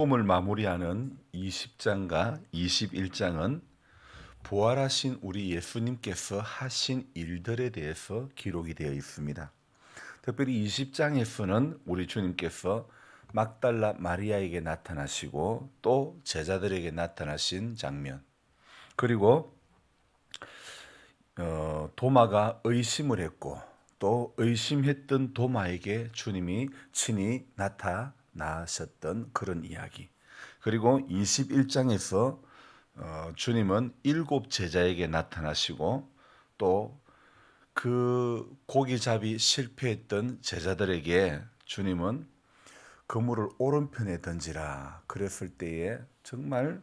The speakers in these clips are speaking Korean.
복음을 마무리하는 20장과 21장은 부활하신 우리 예수님께서 하신 일들에 대해서 기록이 되어 있습니다. 특별히 20장에서는 우리 주님께서 막달라 마리아에게 나타나시고 또 제자들에게 나타나신 장면, 그리고 도마가 의심을 했고 또 의심했던 도마에게 주님이 친히 나타나셨던 그런 이야기. 그리고 21장에서 주님은 7 제자에게 나타나시고 또 그 고기잡이 실패했던 제자들에게 주님은 그물을 오른편에 던지라 그랬을 때에 정말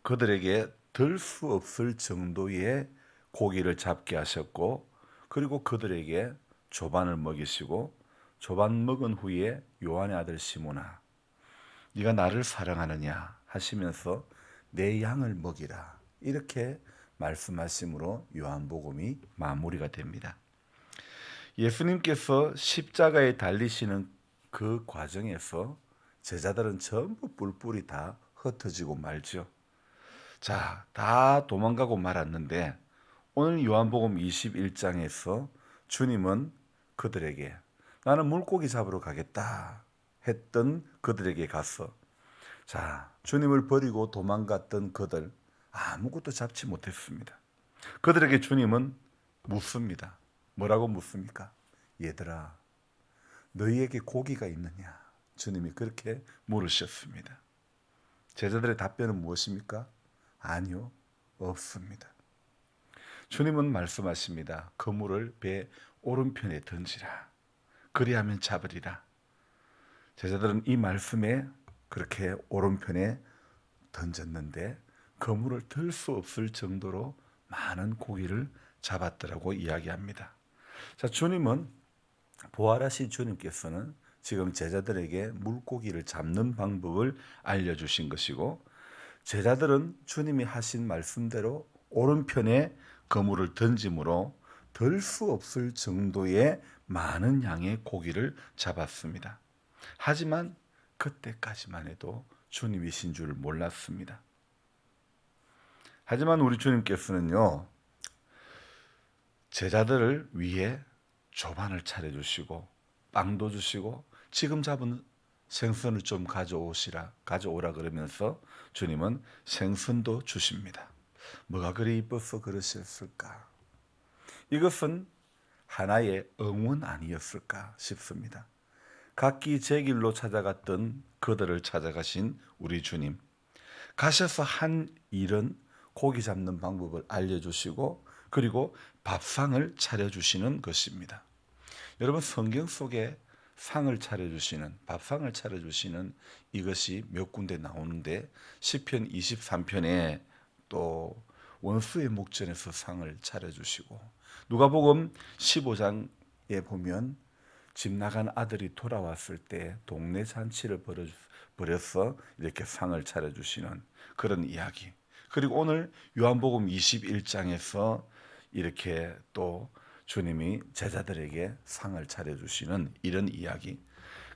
그들에게 들 수 없을 정도의 고기를 잡게 하셨고, 그리고 그들에게 조반을 먹이시고, 조반 먹은 후에 요한의 아들 시몬아 네가 나를 사랑하느냐 하시면서 내 양을 먹이라 이렇게 말씀하심으로 요한복음이 마무리가 됩니다. 예수님께서 십자가에 달리시는 그 과정에서 제자들은 전부 뿔뿔이 다 흩어지고 말죠. 자, 다 도망가고 말았는데 오늘 요한복음 21장에서 주님은 그들에게 나는 물고기 잡으러 가겠다 했던 그들에게 가서, 자, 주님을 버리고 도망갔던 그들 아무것도 잡지 못했습니다. 그들에게 주님은 묻습니다. 뭐라고 묻습니까? 얘들아, 너희에게 고기가 있느냐? 주님이 그렇게 물으셨습니다. 제자들의 답변은 무엇입니까? 아니요, 없습니다. 주님은 말씀하십니다. 그물을 배 오른편에 던지라. 그리하면 잡으리라. 제자들은 이 말씀에 그렇게 오른편에 던졌는데 그물을 들 수 없을 정도로 많은 고기를 잡았더라고 이야기합니다. 자, 주님은 부활하신 주님께서는 지금 제자들에게 물고기를 잡는 방법을 알려주신 것이고, 제자들은 주님이 하신 말씀대로 오른편에 그물을 던짐으로 들 수 없을 정도의 많은 양의 고기를 잡았습니다. 하지만 그때까지만 해도 주님이신 줄 몰랐습니다. 하지만 우리 주님께서는요, 제자들을 위해 조반을 차려주시고 빵도 주시고 지금 잡은 생선을 좀 가져오라 그러면서 주님은 생선도 주십니다. 뭐가 그리 이뻐서 그러셨을까? 이것은 하나의 응원 아니었을까 싶습니다. 각기 제 길로 찾아갔던 그들을 찾아가신 우리 주님, 가셔서 한 일은 고기 잡는 방법을 알려주시고 그리고 밥상을 차려주시는 것입니다. 여러분, 성경 속에 상을 차려주시는, 밥상을 차려주시는 이것이 몇 군데 나오는데 시편 23편에 또 원수의 목전에서 상을 차려주시고, 누가복음 15장에 보면 집 나간 아들이 돌아왔을 때 동네 잔치를 벌여서 이렇게 상을 차려주시는 그런 이야기. 그리고 오늘 요한복음 21장에서 이렇게 또 주님이 제자들에게 상을 차려주시는 이런 이야기.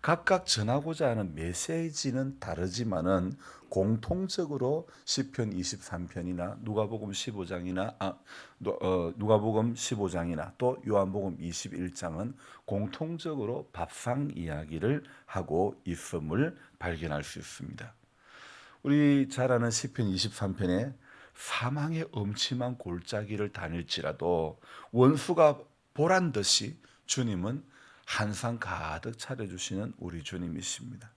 각각 전하고자 하는 메시지는 다르지만은 공통적으로 시편 23편이나 누가복음 15장이나 누가복음 15장이나 또 요한복음 21장은 공통적으로 밥상 이야기를 하고 있음을 발견할 수 있습니다. 우리 잘 아는 시편 23편에 사망의 음침한 골짜기를 다닐지라도 원수가 보란 듯이 주님은 한상 가득 차려주시는 우리 주님이십니다.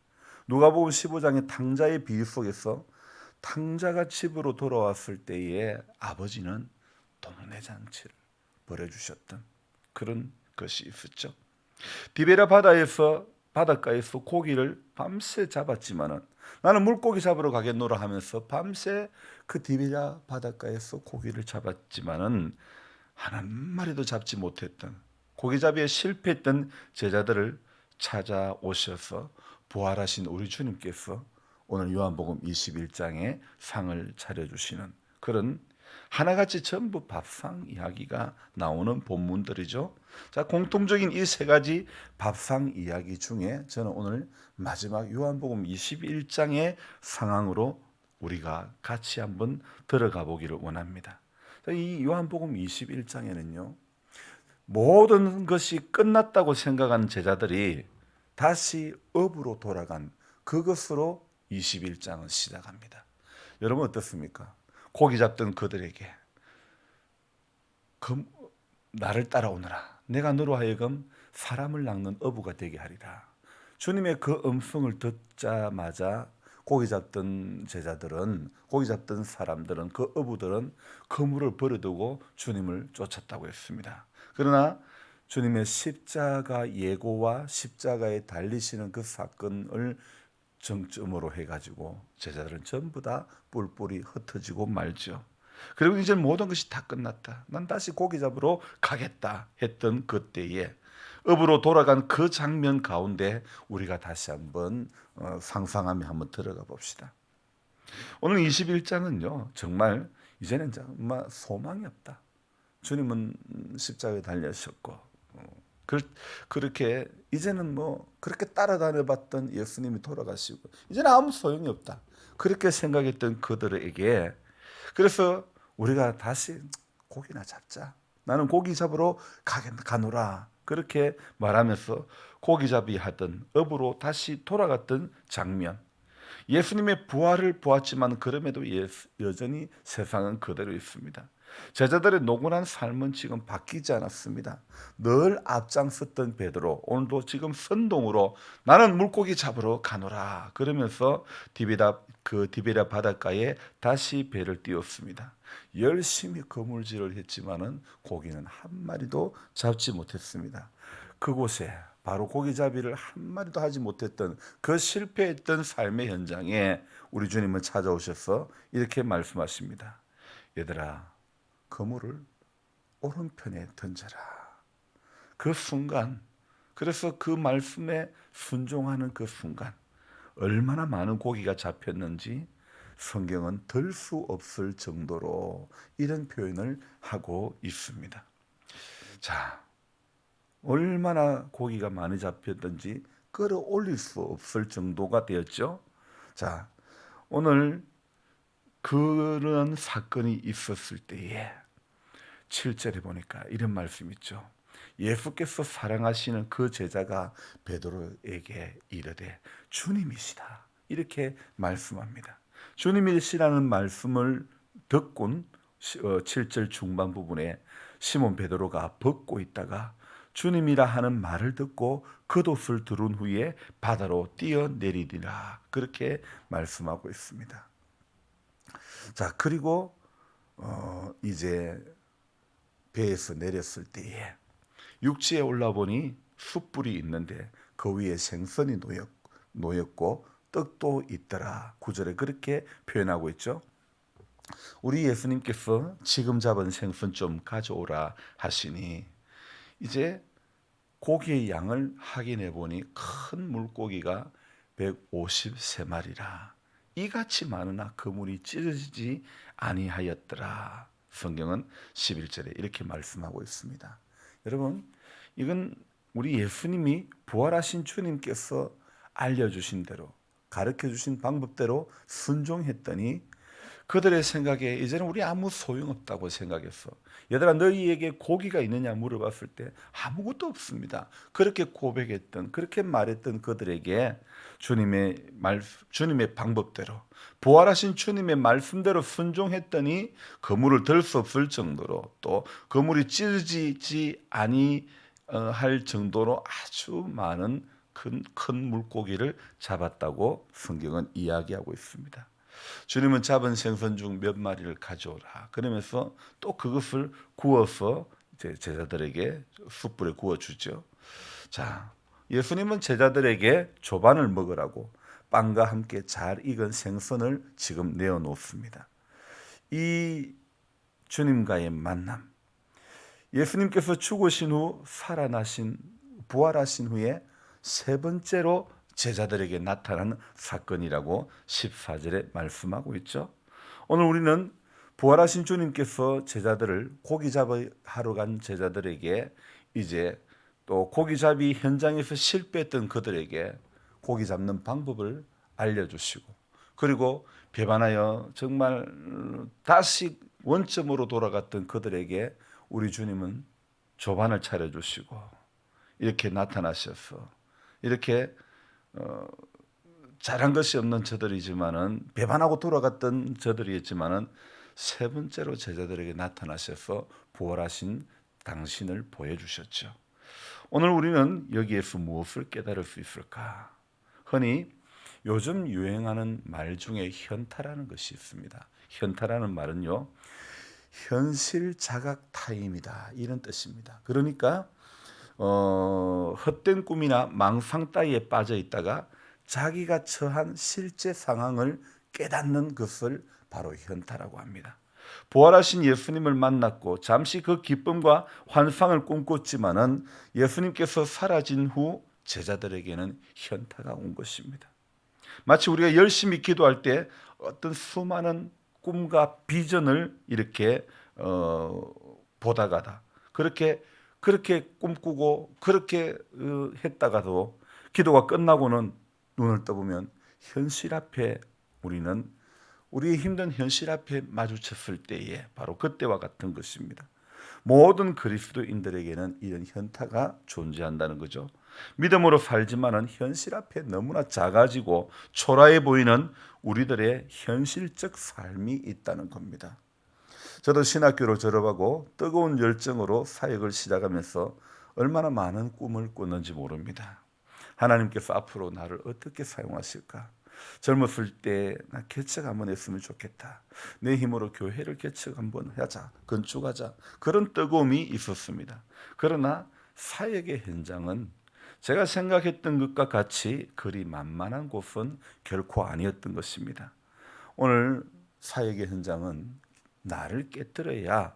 누가복음 15장의 탕자의 비유 속에서 탕자가 집으로 돌아왔을 때에 아버지는 동네 잔치를 벌여주셨던 그런 것이 있었죠. 디베라 바닷가에서 고기를 밤새 잡았지만은 나는 물고기 잡으러 가겠노라 하면서 밤새 그 디베라 바닷가에서 고기를 잡았지만은 한 마리도 잡지 못했던, 고기잡이에 실패했던 제자들을 찾아오셔서 부활하신 우리 주님께서 오늘 요한복음 21장에 상을 차려주시는 그런 하나같이 전부 밥상 이야기가 나오는 본문들이죠. 자, 공통적인 이 세 가지 밥상 이야기 중에 저는 오늘 마지막 요한복음 21장의 상황으로 우리가 같이 한번 들어가 보기를 원합니다. 자, 이 요한복음 21장에는요. 모든 것이 끝났다고 생각한 제자들이 다시 업으로 돌아간 그것으로 21장은 시작합니다. 여러분 어떻습니까? 고기 잡던 그들에게 나를 따라오너라. 내가 너로 하여금 사람을 낚는 어부가 되게 하리라. 주님의 그 음성을 듣자마자 고기 잡던 제자들은, 고기 잡던 사람들은, 그 어부들은 그물을 버려두고 주님을 쫓았다고 했습니다. 그러나 주님의 십자가 예고와 십자가에 달리시는 그 사건을 정점으로 해가지고 제자들은 전부 다 뿔뿔이 흩어지고 말죠. 그리고 이제 모든 것이 다 끝났다. 난 다시 고기 잡으러 가겠다 했던 그때에 업으로 돌아간 그 장면 가운데 우리가 다시 한번 상상하며 한번 들어가 봅시다. 오늘 21장은요. 정말 이제는 정말 소망이 없다. 주님은 십자가에 달려셨고 그렇게 이제는 뭐 그렇게 따라다녀봤던 예수님이 돌아가시고 이제는 아무 소용이 없다. 그렇게 생각했던 그들에게 그래서 우리가 다시 고기나 잡자. 나는 고기 잡으러 가노라. 그렇게 말하면서 고기잡이 하던 업으로 다시 돌아갔던 장면. 예수님의 부활을 보았지만 그럼에도 여전히 세상은 그대로 있습니다. 제자들의 노곤한 삶은 지금 바뀌지 않았습니다. 늘 앞장섰던 베드로 오늘도 지금 선동으로 나는 물고기 잡으러 가노라 그러면서 디베랴 바닷가에 다시 배를 띄웠습니다. 열심히 그물질을 했지만은 고기는 한 마리도 잡지 못했습니다. 그곳에 바로 고기잡이를 한 마리도 하지 못했던 그 실패했던 삶의 현장에 우리 주님은 찾아오셔서 이렇게 말씀하십니다. 얘들아, 그물을 오른편에 던져라. 그 순간, 그래서 그 말씀에 순종하는 그 순간 얼마나 많은 고기가 잡혔는지 성경은 들 수 없을 정도로 이런 표현을 하고 있습니다. 자, 얼마나 고기가 많이 잡혔던지 끌어올릴 수 없을 정도가 되었죠. 자, 오늘 그런 사건이 있었을 때에 7절에 보니까 이런 말씀 있죠. 예수께서 사랑하시는 그 제자가 베드로에게 이르되 주님이시다. 이렇게 말씀합니다. 주님이시라는 말씀을 듣곤 7절 중반 부분에 시몬 베드로가 벗고 있다가 주님이라 하는 말을 듣고 겉옷을 두른 후에 바다로 뛰어내리리라. 그렇게 말씀하고 있습니다. 자, 그리고 이제 배에서 내렸을 때에 육지에 올라보니 숯불이 있는데 그 위에 생선이 놓였고 떡도 있더라. 9절에 그렇게 표현하고 있죠. 우리 예수님께서 지금 잡은 생선 좀 가져오라 하시니 이제 고기의 양을 확인해 보니 큰 물고기가 153마리라. 이같이 많으나 그물이 찢어지지 아니하였더라. 성경은 11절에 이렇게 말씀하고 있습니다. 여러분, 이건 우리 예수님이 부활하신 주님께서 알려주신 대로 가르쳐 주신 방법대로 순종했더니 그들의 생각에 이제는 우리 아무 소용없다고 생각했어. 얘들아, 너희에게 고기가 있느냐 물어봤을 때 아무것도 없습니다. 그렇게 고백했던, 그렇게 말했던 그들에게 주님의 방법대로 부활하신 주님의 말씀대로 순종했더니 그물을 들 수 없을 정도로 또 그물이 찢어지지 아니할 정도로 아주 많은 큰 물고기를 잡았다고 성경은 이야기하고 있습니다. 주님은 잡은 생선 중 몇 마리를 가져오라. 그러면서 또 그것을 구워서 이제 제자들에게 숯불에 구워주죠. 자, 예수님은 제자들에게 조반을 먹으라고 빵과 함께 잘 익은 생선을 지금 내어놓습니다. 이 주님과의 만남, 예수님께서 죽으신 후 부활하신 후에 세 번째로 제자들에게 나타나는 사건이라고 14절에 말씀하고 있죠. 오늘 우리는 부활하신 주님께서 제자들을 고기잡이 하러 간 제자들에게 이제 또 고기잡이 현장에서 실패했던 그들에게 고기 잡는 방법을 알려주시고, 그리고 배반하여 정말 다시 원점으로 돌아갔던 그들에게 우리 주님은 조반을 차려주시고 이렇게 나타나셔서, 이렇게 잘한 것이 없는 저들이지만은, 배반하고 돌아갔던 저들이었지만은 세 번째로 제자들에게 나타나셔서 부활하신 당신을 보여주셨죠. 오늘 우리는 여기에서 무엇을 깨달을 수 있을까? 흔히 요즘 유행하는 말 중에 현타라는 것이 있습니다. 현타라는 말은요, 현실 자각 타임이다, 이런 뜻입니다. 그러니까 헛된 꿈이나 망상 따위에 빠져 있다가 자기가 처한 실제 상황을 깨닫는 것을 바로 현타라고 합니다. 부활하신 예수님을 만났고 잠시 그 기쁨과 환상을 꿈꿨지만은 예수님께서 사라진 후 제자들에게는 현타가 온 것입니다. 마치 우리가 열심히 기도할 때 어떤 수많은 꿈과 비전을 이렇게 보다가다 그렇게 꿈꾸고 그렇게 했다가도 기도가 끝나고는 눈을 떠보면 현실 앞에, 우리는 우리의 힘든 현실 앞에 마주쳤을 때에 바로 그때와 같은 것입니다. 모든 그리스도인들에게는 이런 현타가 존재한다는 거죠. 믿음으로 살지만은 현실 앞에 너무나 작아지고 초라해 보이는 우리들의 현실적 삶이 있다는 겁니다. 저도 신학교를 졸업하고 뜨거운 열정으로 사역을 시작하면서 얼마나 많은 꿈을 꿨는지 모릅니다. 하나님께서 앞으로 나를 어떻게 사용하실까? 젊었을 때 나 개척 한번 했으면 좋겠다. 내 힘으로 교회를 개척 한번 하자, 건축하자, 그런 뜨거움이 있었습니다. 그러나 사역의 현장은 제가 생각했던 것과 같이 그리 만만한 곳은 결코 아니었던 것입니다. 오늘 사역의 현장은 나를 깨뜨려야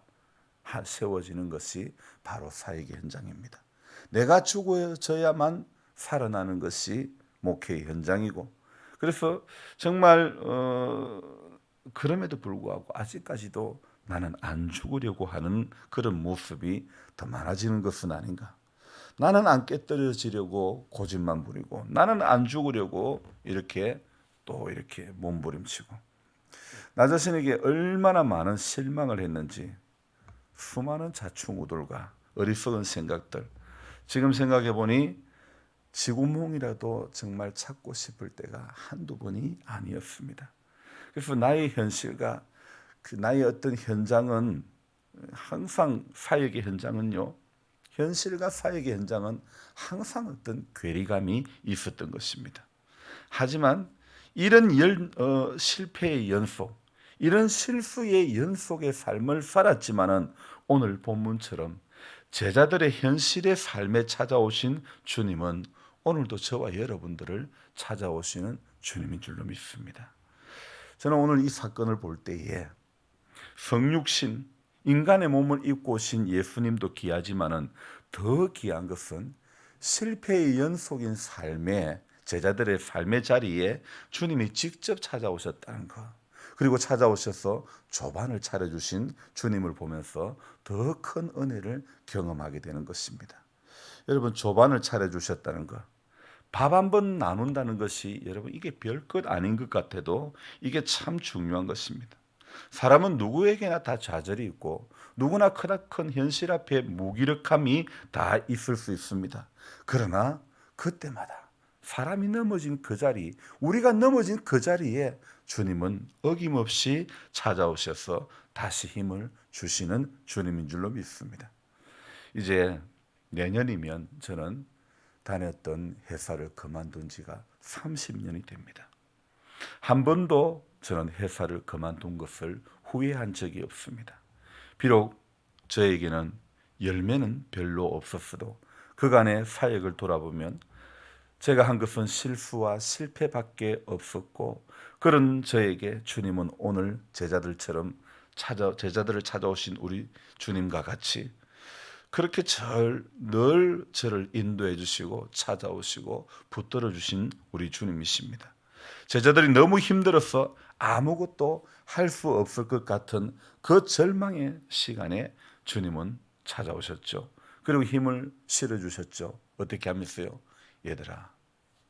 세워지는 것이 바로 사역의 현장입니다. 내가 죽어져야만 살아나는 것이 목회의 현장이고, 그래서 정말 그럼에도 불구하고 아직까지도 나는 안 죽으려고 하는 그런 모습이 더 많아지는 것은 아닌가. 나는 안 깨뜨려지려고 고집만 부리고, 나는 안 죽으려고 이렇게 또 이렇게 몸부림치고, 나 자신에게 얼마나 많은 실망을 했는지, 수많은 자충우돌과 어리석은 생각들, 지금 생각해 보니 지구몽이라도 정말 찾고 싶을 때가 한두 번이 아니었습니다. 그래서 나의 현실과 나의 어떤 현장은 항상, 사역의 현장은요, 현실과 사역의 현장은 항상 어떤 괴리감이 있었던 것입니다. 하지만 이런 실패의 연속, 이런 실수의 연속의 삶을 살았지만은 오늘 본문처럼 제자들의 현실의 삶에 찾아오신 주님은 오늘도 저와 여러분들을 찾아오시는 주님인 줄로 믿습니다. 저는 오늘 이 사건을 볼 때에 성육신, 인간의 몸을 입고 오신 예수님도 귀하지만은 더 귀한 것은 실패의 연속인 삶에, 제자들의 삶의 자리에 주님이 직접 찾아오셨다는 것, 그리고 찾아오셔서 조반을 차려주신 주님을 보면서 더 큰 은혜를 경험하게 되는 것입니다. 여러분, 조반을 차려주셨다는 것, 밥 한 번 나눈다는 것이 여러분 이게 별것 아닌 것 같아도 이게 참 중요한 것입니다. 사람은 누구에게나 다 좌절이 있고 누구나 크나큰 현실 앞에 무기력함이 다 있을 수 있습니다. 그러나 그때마다 사람이 넘어진 그 자리, 우리가 넘어진 그 자리에 주님은 어김없이 찾아오셔서 다시 힘을 주시는 주님인 줄로 믿습니다. 이제 내년이면 저는 다녔던 회사를 그만둔 지가 30년이 됩니다. 한 번도 저는 회사를 그만둔 것을 후회한 적이 없습니다. 비록 저에게는 열매는 별로 없었어도 그간의 사역을 돌아보면 제가 한 것은 실수와 실패밖에 없었고, 그런 저에게 주님은 오늘 제자들처럼 제자들을 찾아오신 우리 주님과 같이 그렇게 늘 저를 인도해 주시고 찾아오시고 붙들어 주신 우리 주님이십니다. 제자들이 너무 힘들어서 아무것도 할 수 없을 것 같은 그 절망의 시간에 주님은 찾아오셨죠. 그리고 힘을 실어주셨죠. 어떻게 하면서요? 얘들아,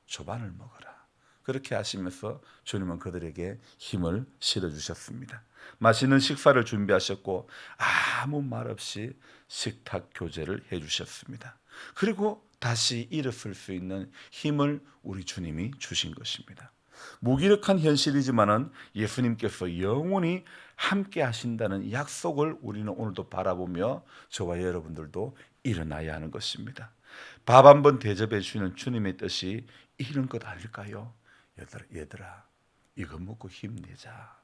조반을 먹어라. 그렇게 하시면서 주님은 그들에게 힘을 실어주셨습니다. 맛있는 식사를 준비하셨고 아무 말 없이 식탁 교제를 해주셨습니다. 그리고 다시 일어설 수 있는 힘을 우리 주님이 주신 것입니다. 무기력한 현실이지만은 예수님께서 영원히 함께 하신다는 약속을 우리는 오늘도 바라보며 저와 여러분들도 일어나야 하는 것입니다. 밥 한 번 대접해 주시는 주님의 뜻이 이런 것 아닐까요? 얘들아, 이거 먹고 힘내자.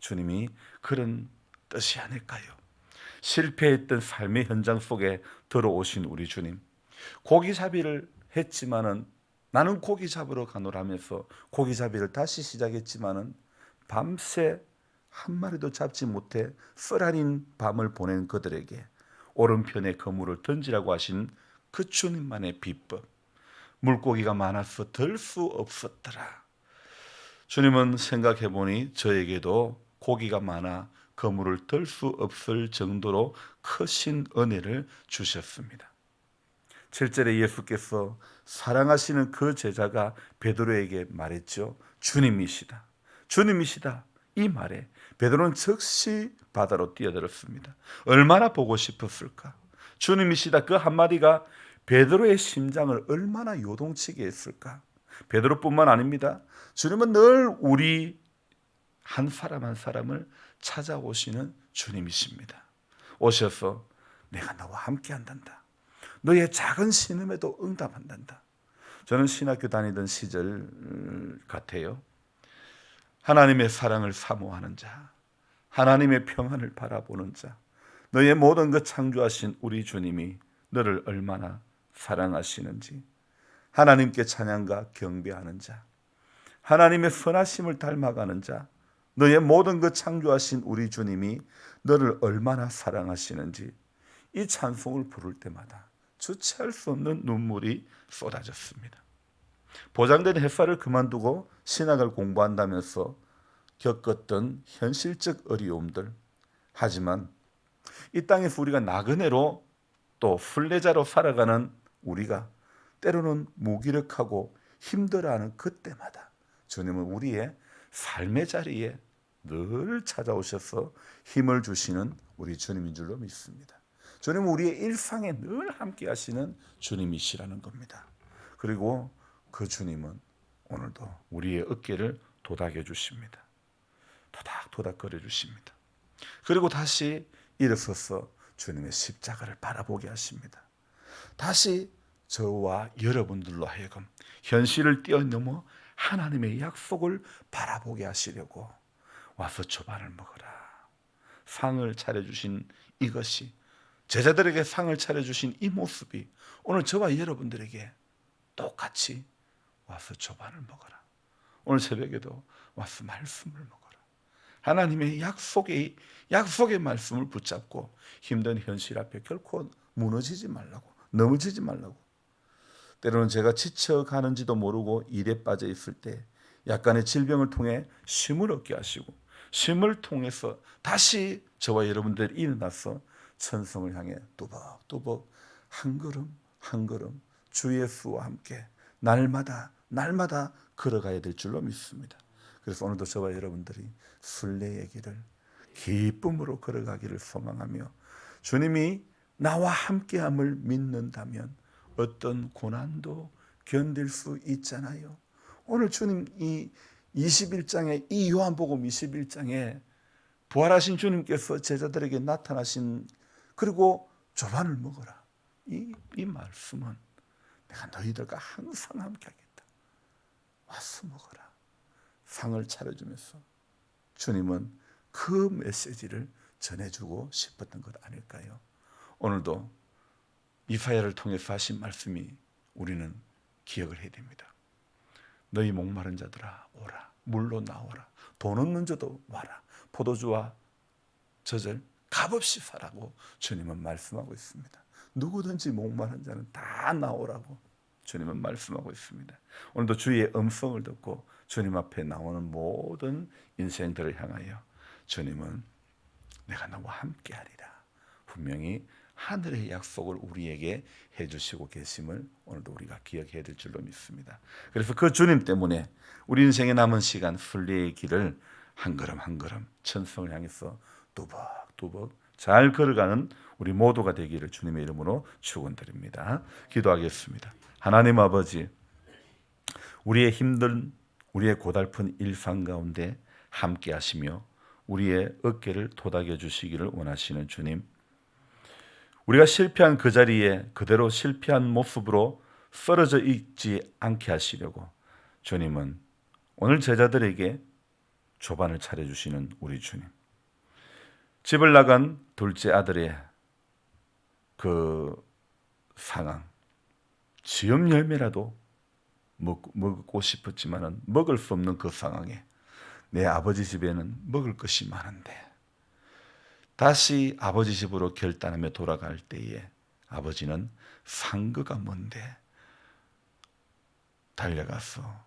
주님이 그런 뜻이 아닐까요? 실패했던 삶의 현장 속에 들어오신 우리 주님, 고기잡이를 했지만은 나는 고기 잡으러 가노라면서 고기잡이를 다시 시작했지만은 밤새 한 마리도 잡지 못해 쓰라린 밤을 보낸 그들에게 오른편에 그물을 던지라고 하신 그 주님만의 비법, 물고기가 많아서 들 수 없었더라. 주님은 생각해보니 저에게도 고기가 많아 그물을 들 수 없을 정도로 크신 은혜를 주셨습니다. 7절에 예수께서 사랑하시는 그 제자가 베드로에게 말했죠. 주님이시다. 주님이시다. 이 말에 베드로는 즉시 바다로 뛰어들었습니다. 얼마나 보고 싶었을까? 주님이시다. 그 한마디가 베드로의 심장을 얼마나 요동치게 했을까? 베드로뿐만 아닙니다. 주님은 늘 우리 한 사람 한 사람을 찾아오시는 주님이십니다. 오셔서 내가 너와 함께 한단다. 너의 작은 신음에도 응답한단다. 저는 신학교 다니던 시절 같아요. 하나님의 사랑을 사모하는 자, 하나님의 평안을 바라보는 자, 너의 모든 것 창조하신 우리 주님이 너를 얼마나 사랑하시는지, 하나님께 찬양과 경배하는 자, 하나님의 선하심을 닮아가는 자, 너의 모든 것 창조하신 우리 주님이 너를 얼마나 사랑하시는지 이 찬송을 부를 때마다 주체할 수 없는 눈물이 쏟아졌습니다. 보장된 햇살을 그만두고 신학을 공부한다면서 겪었던 현실적 어려움들, 하지만 이 땅에서 우리가 나그네로 또 순례자로 살아가는 우리가 때로는 무기력하고 힘들어하는 그때마다 주님은 우리의 삶의 자리에 늘 찾아오셔서 힘을 주시는 우리 주님인 줄로 믿습니다. 주님은 우리의 일상에 늘 함께 하시는 주님이시라는 겁니다. 그리고 그 주님은 오늘도 우리의 어깨를 도닥여 주십니다. 도닥도닥 거려 주십니다. 그리고 다시 일어서서 주님의 십자가를 바라보게 하십니다. 다시 저와 여러분들로 하여금 현실을 뛰어넘어 하나님의 약속을 바라보게 하시려고 와서 조반을 먹어라. 상을 차려주신 이것이, 제자들에게 상을 차려주신 이 모습이 오늘 저와 여러분들에게 똑같이 와서 조반을 먹어라. 오늘 새벽에도 와서 말씀을 먹어라. 하나님의 약속의 말씀을 붙잡고 힘든 현실 앞에 결코 무너지지 말라고, 넘어지지 말라고. 때로는 제가 지쳐가는지도 모르고 일에 빠져 있을 때 약간의 질병을 통해 쉼을 얻게 하시고, 쉼을 통해서 다시 저와 여러분들이 일어나서 천성을 향해 뚜벅뚜벅 한 걸음 한 걸음 주 예수와 함께 날마다 걸어가야 될 줄로 믿습니다. 그래서 오늘도 저와 여러분들이 순례의 길을 기쁨으로 걸어가기를 소망하며, 주님이 나와 함께함을 믿는다면 어떤 고난도 견딜 수 있잖아요. 오늘 주님 이 21장에, 이 요한복음 21장에 부활하신 주님께서 제자들에게 나타나신, 그리고 조반을 먹어라, 이 말씀은 내가 너희들과 항상 함께 하겠다. 와서 먹어라. 상을 차려주면서 주님은 그 메시지를 전해주고 싶었던 것 아닐까요? 오늘도 이사야를 통해서 하신 말씀이 우리는 기억을 해야 됩니다. 너희 목마른 자들아 오라, 물로 나오라, 돈 없는 자도 와라, 포도주와 젖을 값없이 사라고 주님은 말씀하고 있습니다. 누구든지 목마른 자는 다 나오라고. 주님은 말씀하고 있습니다. 오늘도 주의 음성을 듣고 주님 앞에 나오는 모든 인생들을 향하여 주님은 내가 너와 함께하리라. 분명히 하늘의 약속을 우리에게 해주시고 계심을 오늘도 우리가 기억해야 될 줄로 믿습니다. 그래서 그 주님 때문에 우리 인생의 남은 시간 순례의 길을 한 걸음 한 걸음 천성을 향해서 뚜벅뚜벅 잘 걸어가는 우리 모두가 되기를 주님의 이름으로 축원드립니다. 기도하겠습니다. 하나님 아버지, 우리의 힘든, 우리의 고달픈 일상 가운데 함께 하시며 우리의 어깨를 토닥여 주시기를 원하시는 주님, 우리가 실패한 그 자리에 그대로 실패한 모습으로 쓰러져 있지 않게 하시려고 주님은 오늘 제자들에게 조반을 차려주시는 우리 주님, 집을 나간 둘째 아들의 그 상황, 지음 열매라도 먹고 싶었지만은 먹을 수 없는 그 상황에 내 아버지 집에는 먹을 것이 많은데 다시 아버지 집으로 결단하며 돌아갈 때에 아버지는 상거가 뭔데 달려가서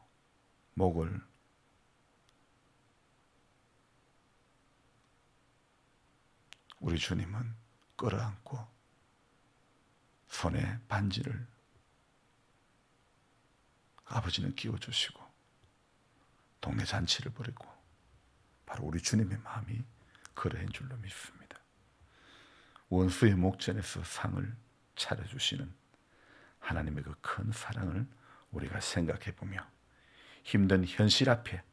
목을 우리 주님은 끌어안고 손에 반지를 아버지는 끼워주시고 동네 잔치를 벌이고 바로 우리 주님의 마음이 그러한 줄로 믿습니다. 원수의 목전에서 상을 차려주시는 하나님의 그 큰 사랑을 우리가 생각해 보며 힘든 현실 앞에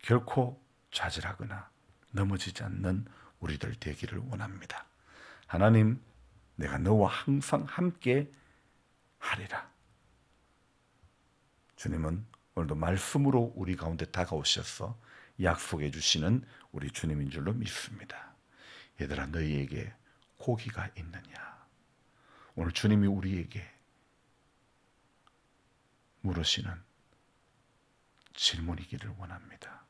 결코 좌절하거나 넘어지지 않는 우리들 되기를 원합니다. 하나님, 내가 너와 항상 함께 하리라. 주님은 오늘도 말씀으로 우리 가운데 다가오셔서 약속해 주시는 우리 주님인 줄로 믿습니다. 얘들아, 너희에게 고기가 있느냐? 오늘 주님이 우리에게 물으시는 질문이기를 원합니다.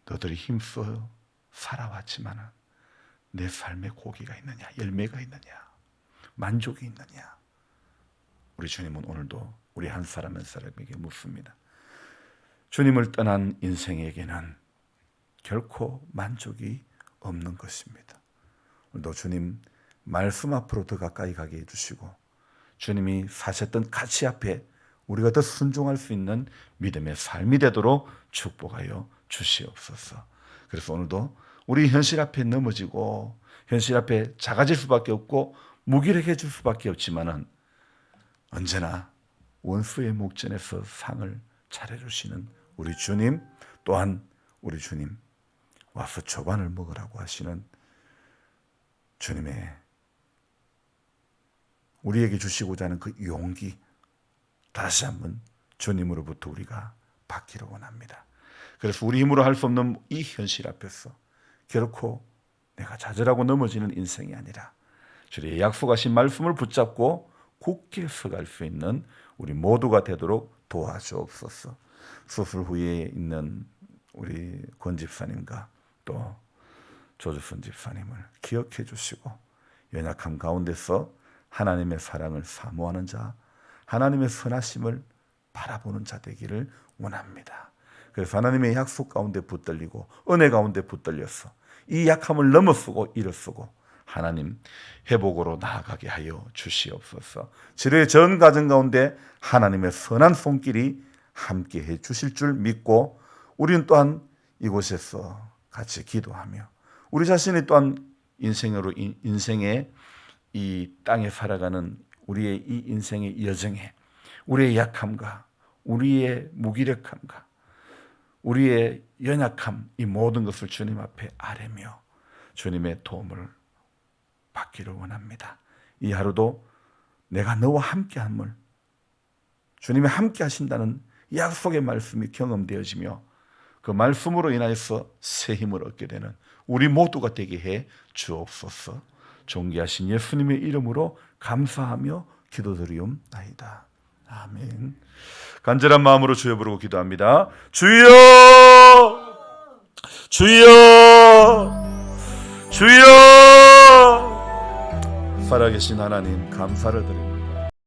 너들이 힘써 살아왔지만 내 삶에 고기가 있느냐? 열매가 있느냐? 만족이 있느냐? 우리 주님은 오늘도 우리 한 사람 한 사람에게 묻습니다. 주님을 떠난 인생에게는 결코 만족이 없는 것입니다. 오늘도 주님 말씀 앞으로 더 가까이 가게 해주시고 주님이 사셨던 가치 앞에 우리가 더 순종할 수 있는 믿음의 삶이 되도록 축복하여 주시옵소서. 그래서 오늘도 우리 현실 앞에 넘어지고 현실 앞에 작아질 수밖에 없고 무기력해질 수밖에 없지만은 언제나 원수의 목전에서 상을 차려주시는 우리 주님, 또한 우리 주님 와서 조반을 먹으라고 하시는 주님의 우리에게 주시고자 하는 그 용기, 다시 한번 주님으로부터 우리가 받기를 원합니다. 그래서 우리 힘으로 할 수 없는 이 현실 앞에서 결코 내가 좌절하고 넘어지는 인생이 아니라 주의 약속하신 말씀을 붙잡고 굳게 서갈 수 있는 우리 모두가 되도록 도와주옵소서. 수술 후에 있는 우리 권 집사님과 또 조주선 집사님을 기억해 주시고 연약함 가운데서 하나님의 사랑을 사모하는 자, 하나님의 선하심을 바라보는 자 되기를 원합니다. 그래서 하나님의 약속 가운데 붙들리고 은혜 가운데 붙들려서 이 약함을 넘어서고 일어서고 하나님 회복으로 나아가게 하여 주시옵소서. 치료의 전 과정 가운데 하나님의 선한 손길이 함께해 주실 줄 믿고 우리는 또한 이곳에서 같이 기도하며 우리 자신이 또한 인생의 이 땅에 살아가는 우리의 이 인생의 여정에 우리의 약함과 우리의 무기력함과 우리의 연약함, 이 모든 것을 주님 앞에 아뢰며 주님의 도움을 받기를 원합니다. 이 하루도 내가 너와 함께함을 주님이 함께 하신다는 약속의 말씀이 경험되어지며 그 말씀으로 인하여서 새 힘을 얻게 되는 우리 모두가 되게 해 주옵소서. 존귀하신 예수님의 이름으로 감사하며 기도드리옵나이다. 아멘. 간절한 마음으로 주여 부르고 기도합니다. 주여, 주여, 주여. 살아계신 하나님 감사를 드립니다.